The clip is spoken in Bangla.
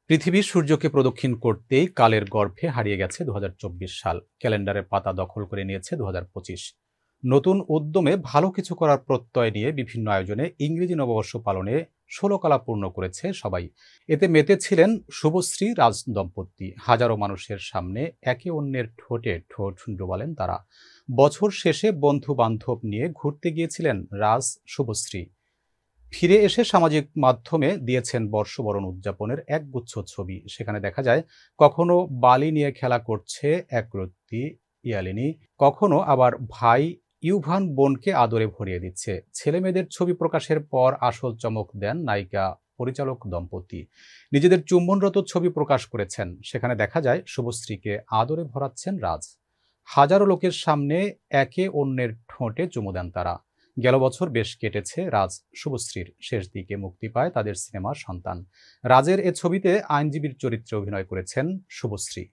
পৃথিবী সূর্যকে প্রদক্ষিণ করতেই কালের গর্ভে হারিয়ে গেছে ২০২৪ সাল। ক্যালেন্ডারের পাতা দখল করে নিয়েছে ২০২৫। নতুন উদ্যমে ভালো কিছু করার প্রত্যয় নিয়ে বিভিন্ন আয়োজনে ইংরেজি নববর্ষ পালনে ষোলকলা পূর্ণ করেছে সবাই। এতে মেতেছিলেন শুভশ্রী রাজ দম্পতি। হাজারো মানুষের সামনে একে অন্যের ঠোঁটে ঠোঁট ডোবালেন তারা। বছর শেষে বন্ধু বান্ধব নিয়ে ঘুরতে গিয়েছিলেন রাজ শুভশ্রী। ফিরে এসে সামাজিক মাধ্যমে দিয়েছেন বর্ষবরণ উদযাপনের একগুচ্ছ ছবি। সেখানে দেখা যায় কখনো বালি নিয়ে খেলা করছে একরত্তি ইয়ালিনী, কখনো আবার ভাই ইউভান বোনকে আদরে ভরিয়ে দিচ্ছে। ছেলেমেয়েদের ছবি প্রকাশের পর আসল চমক দেন নায়িকা পরিচালক দম্পতি। নিজেদের চুম্বনরত ছবি প্রকাশ করেছেন। সেখানে দেখা যায় শুভশ্রীকে আদরে ভরাচ্ছেন রাজ। হাজারো লোকের সামনে একে অন্যের ঠোঁটে চুমু দেন তারা। গেল বছর বেশ কেটেছে রাজ শুভশ্রীর। শেষ দিকে মুক্তি পায় তাদের সিনেমার সন্তান। রাজের এ ছবিতে আইনজীবীর চরিত্রে অভিনয় করেছেন শুভশ্রী।